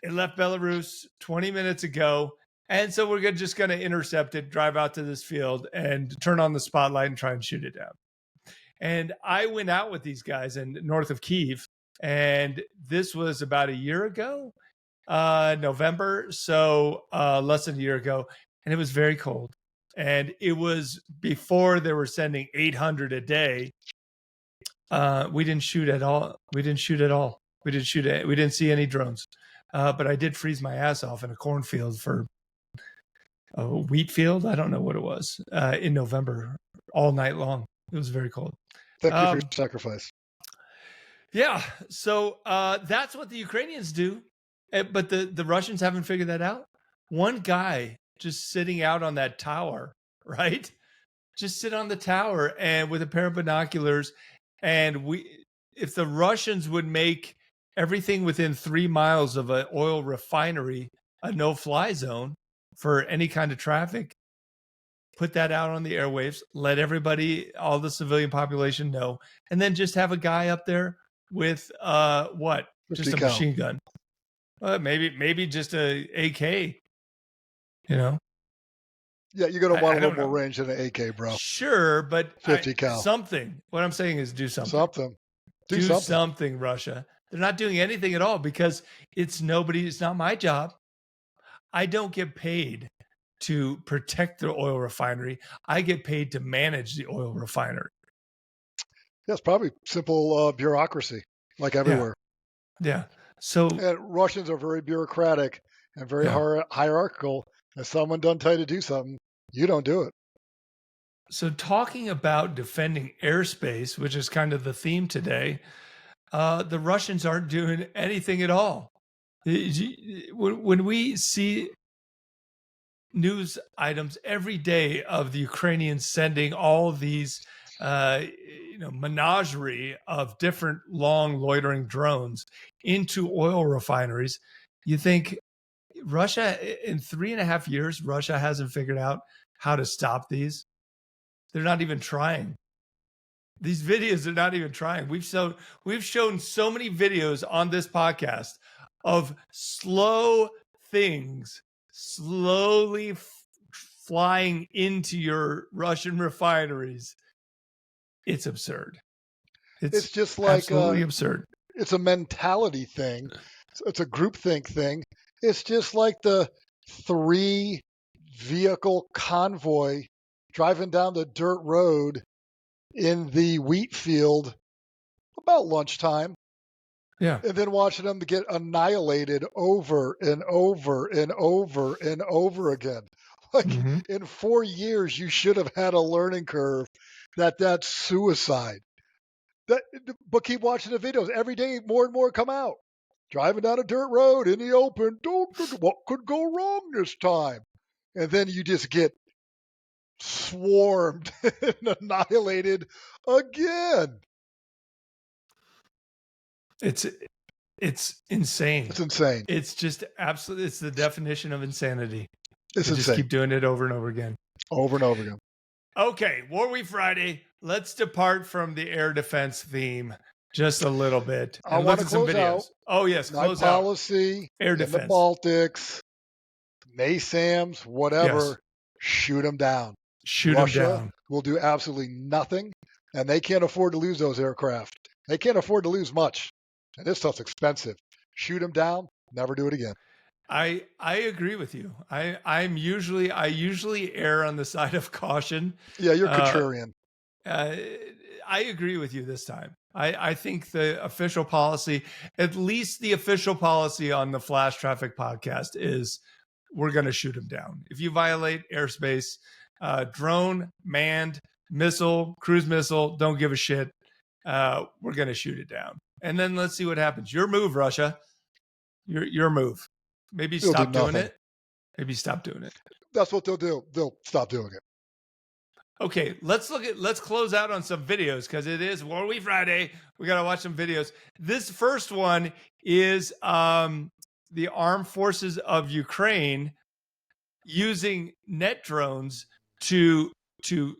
It left Belarus 20 minutes ago. And so we're just going to intercept it, drive out to this field and turn on the spotlight and try and shoot it down. And I went out with these guys north of Kyiv. And this was about a year ago, November. So less than a year ago. And it was very cold. And it was before they were sending 800 a day. We didn't shoot at all. We didn't see any drones. But I did freeze my ass off in a cornfield for a wheat field. I don't know what it was in November, all night long. It was very cold. Thank you for your sacrifice. Yeah. So that's what the Ukrainians do. But the Russians haven't figured that out. One guy just sitting out on that tower, right? Just sit on the tower and with a pair of binoculars. And if the Russians would make everything within 3 miles of an oil refinery a no-fly zone for any kind of traffic, put that out on the airwaves, let everybody, all the civilian population know, and then just have a guy up there with just a machine gun, maybe just a AK, Yeah, you're going to want a little more range than an AK, bro. Sure, but 50 cal. Something. What I'm saying is do something. Do something, Russia. They're not doing anything at all because it's not my job. I don't get paid to protect the oil refinery. I get paid to manage the oil refinery. Yeah, it's probably simple bureaucracy. like everywhere. Yeah. So And Russians are very bureaucratic and very hierarchical. If someone doesn't tell you to do something, you don't do it. So talking about defending airspace, which is kind of the theme today, the Russians aren't doing anything at all. When we see news items every day of the Ukrainians sending all of these, menagerie of different long loitering drones into oil refineries, you think Russia, in 3.5 years, Russia hasn't figured out how to stop these. They're not even trying. These videos are not even trying. We've shown so many videos on this podcast of slow things slowly flying into your Russian refineries. It's absurd. It's just like absolutely absurd. It's a mentality thing. It's a groupthink thing. It's just like the 3-vehicle convoy driving down the dirt road in the wheat field about lunchtime. Yeah. And then watching them get annihilated over and over and over and over again. Like in 4 years, you should have had a learning curve that's suicide. But keep watching the videos. Every day, more and more come out. Driving down a dirt road in the open. What could go wrong this time? And then you just get swarmed and annihilated again. It's insane. It's insane. It's just absolutely. It's the definition of insanity. It's insane. Just keep doing it over and over again. Over and over again. Okay, War Week Friday. Let's depart from the air defense theme just a little bit. I want to close out. Oh yes, close out. Policy, air defense, in the Baltics, NASAMS, whatever. Yes. Shoot them down. Shoot Russia them down. Will do absolutely nothing, and they can't afford to lose those aircraft. They can't afford to lose much, and this stuff's expensive. Shoot them down. Never do it again. I agree with you. I usually err on the side of caution. Yeah, you're contrarian. I agree with you this time. I think the official policy, at least the official policy on the Flash Traffic podcast, is we're going to shoot them down. If you violate airspace, drone, manned, missile, cruise missile, don't give a shit. We're going to shoot it down. And then let's see what happens. Your move, Russia. Your move. Maybe stop doing it. Maybe stop doing it. That's what they'll do. They'll stop doing it. Okay, let's close out on some videos because it is War Week Friday. We got to watch some videos. This first one is the Armed Forces of Ukraine using net drones to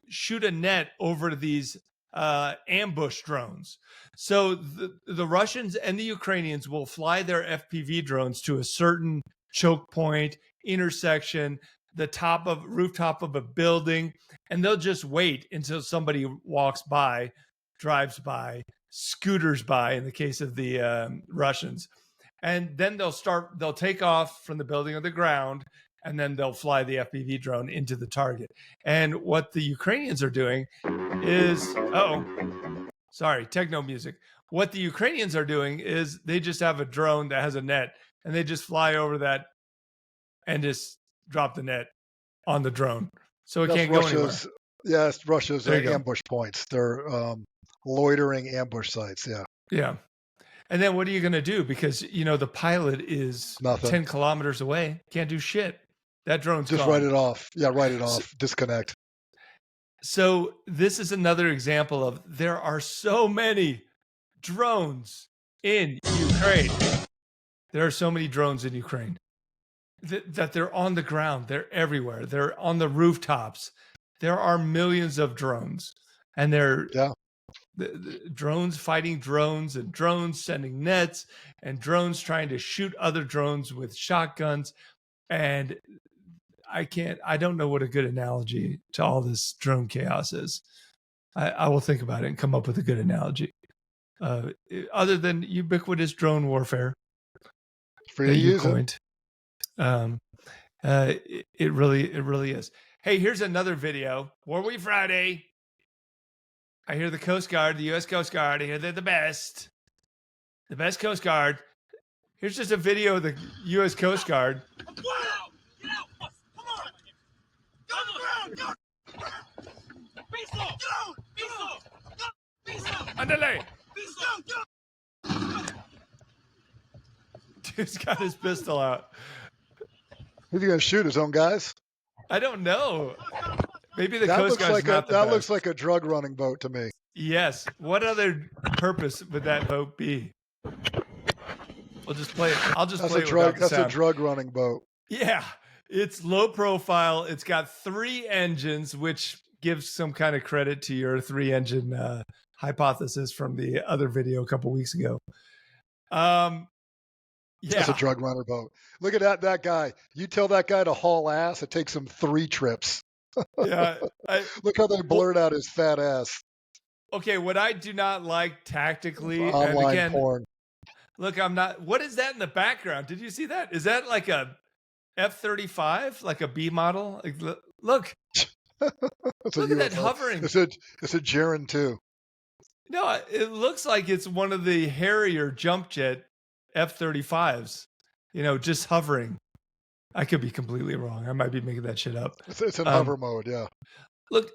shoot a net over these ambush drones. So the Russians and the Ukrainians will fly their FPV drones to a certain choke point, intersection, the rooftop of a building, and they'll just wait until somebody walks by, drives by, scooters by in the case of the Russians. And then they'll take off from the building or the ground, and then they'll fly the FPV drone into the target. And what the Ukrainians are doing is, techno music. What the Ukrainians are doing is they just have a drone that has a net, and they just fly over that and just drop the net on the drone. So it can't go anywhere. Yes, Russia's ambush points. They're loitering ambush sites, yeah. Yeah. And then what are you going to do? Because, the pilot is 10 kilometers away. Can't do shit. That drone's just gone. Write it off. Yeah, write it off. Disconnect. So this is another example of there are so many drones in Ukraine. There are so many drones in Ukraine that they're on the ground. They're everywhere. They're on the rooftops. There are millions of drones, and they're the drones fighting drones, and drones sending nets, and drones trying to shoot other drones with shotguns. And I don't know what a good analogy to all this drone chaos is. I will think about it and come up with a good analogy. Other than ubiquitous drone warfare. Free to use it. It really is. Hey, here's another video. War Week Friday. I hear the Coast Guard, the U.S. Coast Guard. I hear they're the best. The best Coast Guard. Here's just a video of the U.S. Coast Guard. Underlay. Dude's got his pistol out. Who's he going to shoot? His own guys? I don't know. Maybe the That Coast looks Guard's like not the that best. looks like a drug running boat to me. Yes. What other purpose would that boat be? We'll just play it. I'll just That's play a it drug. without the That's sound. a drug running boat. Yeah. It's low profile. It's got 3 engines, which gives some kind of credit to your 3-engine hypothesis from the other video a couple weeks ago. Yeah. That's a drug runner boat. Look at that guy. You tell that guy to haul ass, it takes him 3 trips. Yeah. Look how they blurred out his fat ass. Okay. What I do not like tactically, and Online again, porn. look, I'm not. What is that in the background? Did you see that? Is that like a F-35, like a B model? Like, look Look at that hovering. It's a Jaren too. No, it looks like it's one of the Harrier jump jet F-35s. Just hovering. I could be completely wrong. I might be making that shit up. It's in hover mode, yeah. Look,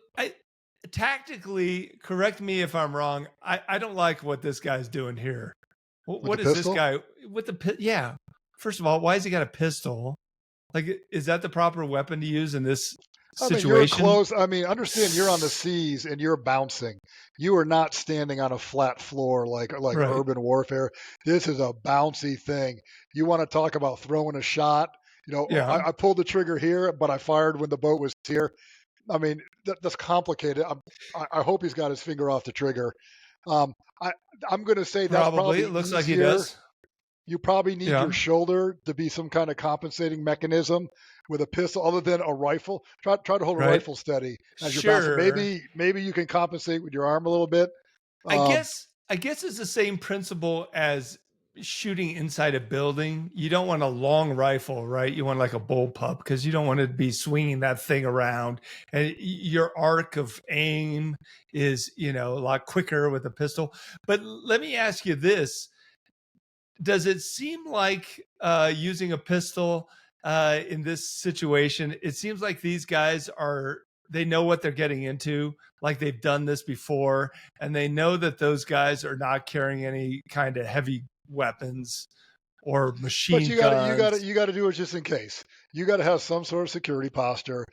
tactically, correct me if I'm wrong. I don't like what this guy's doing here. What is pistol? this guy with the yeah? First of all, why has he got a pistol? Like, is that the proper weapon to use in this situation? You're close. Understand you're on the seas and you're bouncing. You are not standing on a flat floor like Right. urban warfare. This is a bouncy thing. You want to talk about throwing a shot? Yeah. I pulled the trigger here, but I fired when the boat was here. That's complicated. I hope he's got his finger off the trigger. I'm going to say that's probably it looks like he easier. does. You probably need Yeah. your shoulder to be some kind of compensating mechanism with a pistol, other than a rifle. Try to hold a Right. rifle steady as you're bouncing. Sure. Maybe you can compensate with your arm a little bit. I guess it's the same principle as shooting inside a building. You don't want a long rifle, right? You want like a bullpup because you don't want to be swinging that thing around. And your arc of aim is, a lot quicker with a pistol. But let me ask you this. Does it seem like using a pistol in this situation, it seems like these guys they know what they're getting into, like they've done this before, and they know that those guys are not carrying any kind of heavy weapons or machine But you got to do it just in case. You got to have some sort of security posture.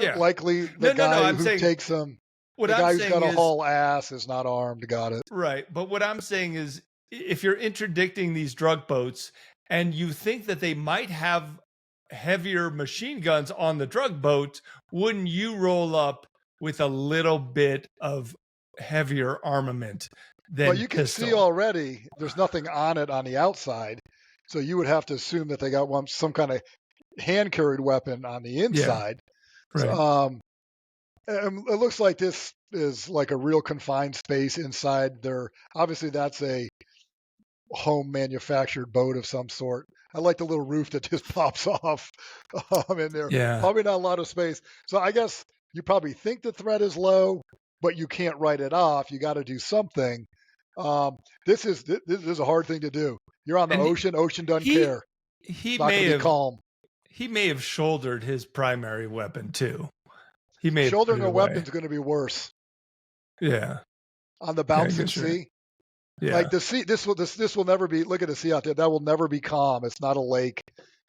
Yeah. Likely the guy I'm who saying, takes them, what the I'm guy who's saying got to is, haul ass is not armed. Got it. Right. But what I'm saying is, if you're interdicting these drug boats and you think that they might have heavier machine guns on the drug boat, wouldn't you roll up with a little bit of heavier armament than Well, you can pistol? see already there's nothing on it on the outside, so you would have to assume that they got some kind of hand carried weapon on the inside. Right. And it looks like this is like a real confined space inside there. Obviously, that's a home manufactured boat of some sort. I like the little roof that just pops off in there. Yeah. Probably not a lot of space. So I guess you probably think the threat is low, but you can't write it off. You got to do something. This is a hard thing to do. You're on the ocean. Ocean doesn't care. He It's not may gonna have be calm. He may have shouldered his primary weapon too. He may have Shouldering put it a away. weapon's going to be worse Yeah. on the bouncing guess you're sea. Yeah. Like the sea, this will never be. Look at the sea out there. That will never be calm. It's not a lake.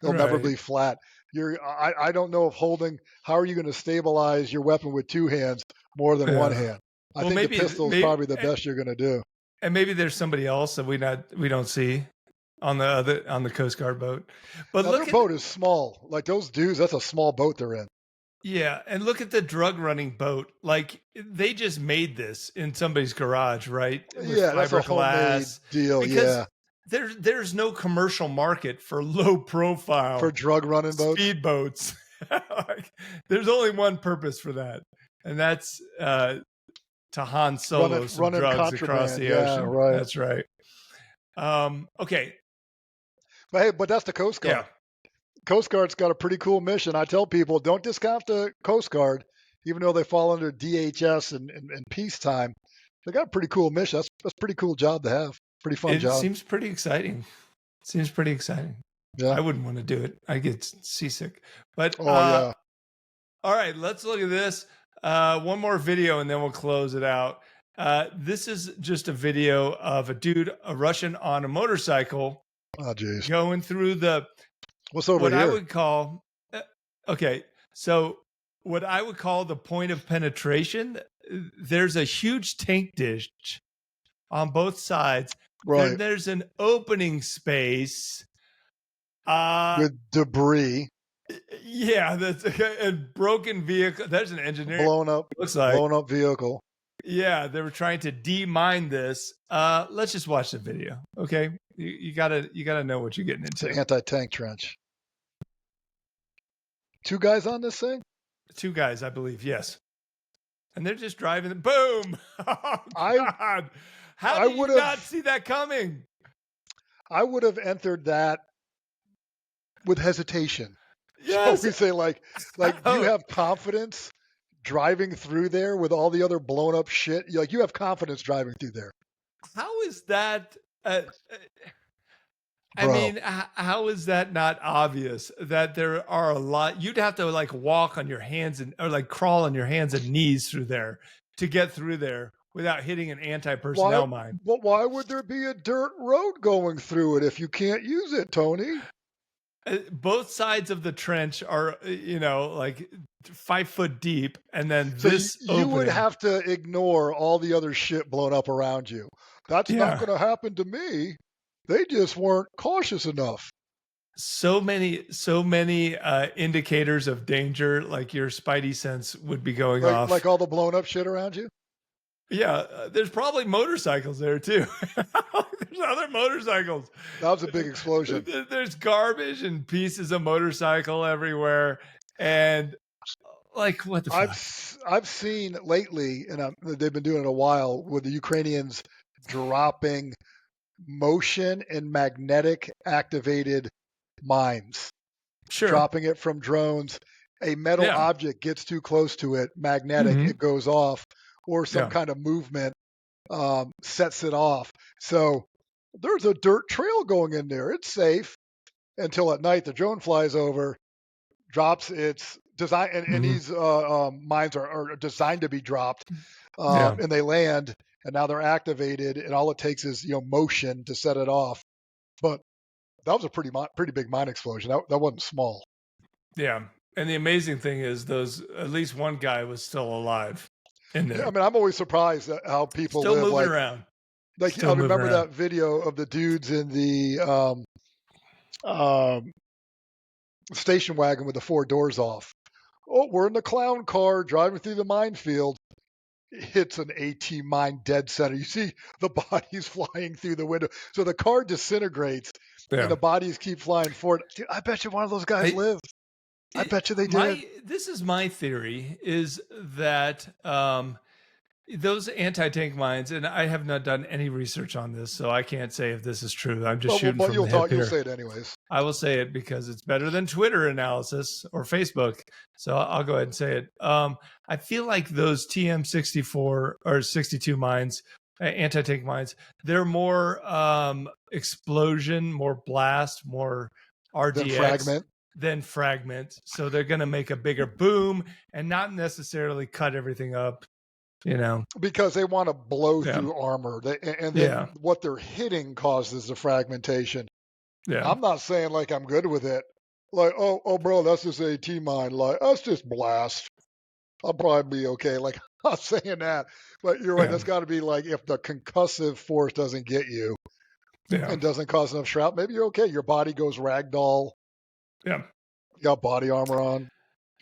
It'll never Right. be flat. I don't know if holding. How are you going to stabilize your weapon with 2 hands more than one Yeah. hand? I Well, think maybe- the pistol is maybe- probably the best you're going to do. And maybe there's somebody else that we don't see on the Coast Guard boat. But Now, look their at boat is small. Like those dudes, that's a small boat they're in. yeah, and look at the drug running boat. Like they just made this in somebody's garage, right? With Yeah, that's a homemade fiberglass. deal. Because Yeah, there's no commercial market for low profile for drug running boats. speed boats. Like, there's only one purpose for that, and that's to Han Solo Running- some running drugs across contraband. the Yeah, ocean. right. That's right. Okay. But that's the Coast Guard. Yeah. Coast Guard's got a pretty cool mission. I tell people, don't discount the Coast Guard, even though they fall under DHS and peacetime. They got a pretty cool mission. That's a pretty cool job to have. Pretty fun It job. seems pretty exciting. Seems pretty exciting. Yeah. I wouldn't want to do it. I get seasick. But Yeah. all right, let's look at this. One more video and then we'll close it out. This is just a video of a Russian on a motorcycle Oh, geez. going through What's over what here? I would call so what I would call the point of penetration. There's a huge tank dish on both sides. Right. Then there's an opening space With debris. Yeah, that's a broken vehicle. There's an engineer. Blown up vehicle. Yeah, they were trying to demine this. Let's just watch the video, okay? You gotta know what you're getting It's into. an anti-tank trench. 2 guys on this thing? 2 guys, I believe. Yes, and they're just driving. Boom! Oh, God. How did you not see that coming? I would have entered that with hesitation. Yes. So we say like do you have confidence driving through there with all the other blown up shit? You have confidence driving through there. How is that? I mean, how is that not obvious that there are a lot? You'd have to like walk on your hands or like crawl on your hands and knees through there to get through there without hitting an anti-personnel mine. Well, why would there be a dirt road going through it if you can't use it, Tony? Both sides of the trench are, like 5 foot deep, and then this. You would have to ignore all the other shit blown up around you. That's not going to happen to me. They just weren't cautious enough. So many indicators of danger, like your spidey sense would be going off. Like all the blown up shit around you? Yeah, there's probably motorcycles there too. There's other motorcycles. That was a big explosion. There's garbage and pieces of motorcycle everywhere. And like, what the fuck? I've seen lately, and they've been doing it a while, with the Ukrainians dropping motion and magnetic activated mines. Sure. Dropping it from drones. A metal object gets too close to it, magnetic, it goes off, or some kind of movement sets it off. So there's a dirt trail going in there. It's safe until at night the drone flies over, drops its design, and these mines are designed to be dropped, and they land, and now they're activated, and all it takes is motion to set it off. But that was a pretty big mine explosion. That wasn't small. Yeah, and the amazing thing is at least one guy was still alive in there. Yeah, I mean, I'm always surprised at how people still live. Moving around. Like I remember that video of the dudes in the station wagon with the 4 doors off. Oh, we're in the clown car driving through the minefield. It hits an AT mine dead center. You see the bodies flying through the window. So the car disintegrates and the bodies keep flying forward. Dude, I bet you one of those guys lived. I bet you they did. This is my theory, is that those anti-tank mines, and I have not done any research on this, so I can't say if this is true. I'm just shooting from the hip here. You'll say it anyways. I will say it because it's better than Twitter analysis or Facebook, so I'll go ahead and say it. I feel like those TM64 or 62 mines, anti-tank mines, they're more explosion, more blast, more RDX than fragment. So they're going to make a bigger boom and not necessarily cut everything up. Because they want to blow through armor, and then what they're hitting causes the fragmentation. Yeah, I'm not saying like I'm good with it. Like, oh, bro, that's just AT mine. Like, that's just blast. I'll probably be okay. Like, I'm not saying that, but you're right. That's got to be like if the concussive force doesn't get you and doesn't cause enough shrapnel, maybe you're okay. Your body goes ragdoll. Yeah, you got body armor on.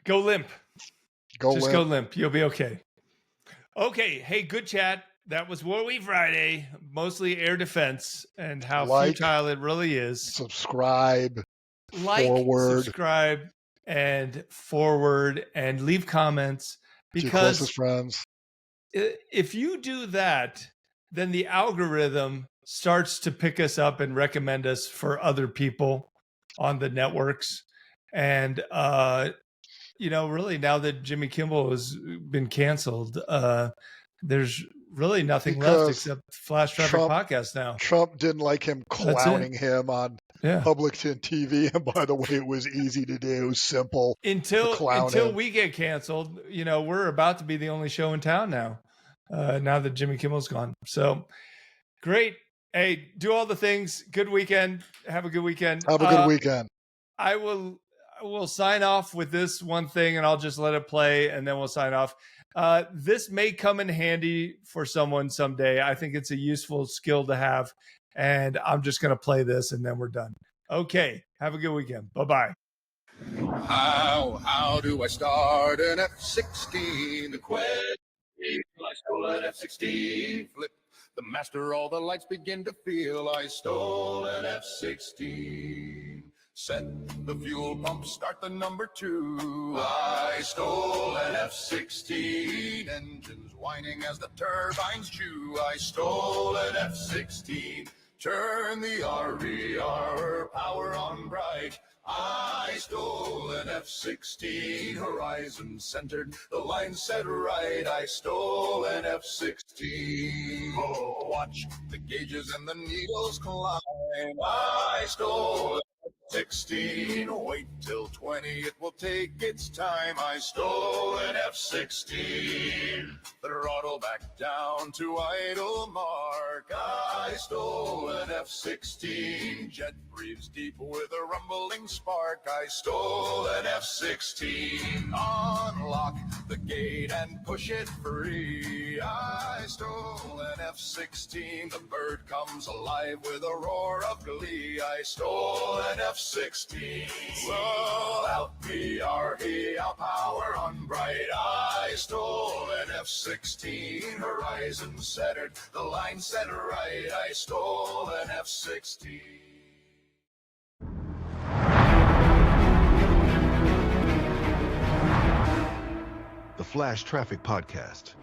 Go limp. Go limp. You'll be okay. Okay, hey, good chat. That was War Week Friday, mostly air defense and how futile it really is. Subscribe, subscribe, and forward, and leave comments. Because to your closest friends. If you do that, then the algorithm starts to pick us up and recommend us for other people on the networks. And really now that Jimmy Kimmel has been canceled, there's really nothing left Because except Flash Traffic Trump- Podcast now. Trump didn't like him That's clowning him on Yeah. Publican TV. And by the way, it was easy to do, simple. Until clown him. we get canceled, we're about to be the only show in town now. Now that Jimmy Kimmel's gone. So great. Hey, do all the things. Good weekend. Have a good weekend. Have a good weekend. I will sign off with this one thing, and I'll just let it play, and then we'll sign off. This may come in handy for someone someday. I think it's a useful skill to have, and I'm just going to play this, and then we're done. Okay. Have a good weekend. Bye-bye. How do I start an F-16? The question, I stole an F-16. Flip the master, all the lights begin to feel. I stole an F-16. Set the fuel pump, start the number 2. I stole an F-16. Engines whining as the turbines chew. I stole an F-16. Turn the RER power on bright. I stole an F-16, horizon centered, the line set right. I stole an F-16. Oh, watch the gauges and the needles climb. I stole an F-16. Wait till 20, it will take its time. I stole an F-16. Throttle back down to idle mark. I stole an F-16. Jet breathes deep with a rumbling spark. I stole an F-16. Unlock the gate and push it free. I stole an F-16. The bird comes alive with a roar of glee. I stole an F-16. Roll out PRE, our power on bright. I stole an F-16. Horizon centered, the line set right. I stole an F-16. The Flash Traffic Podcast.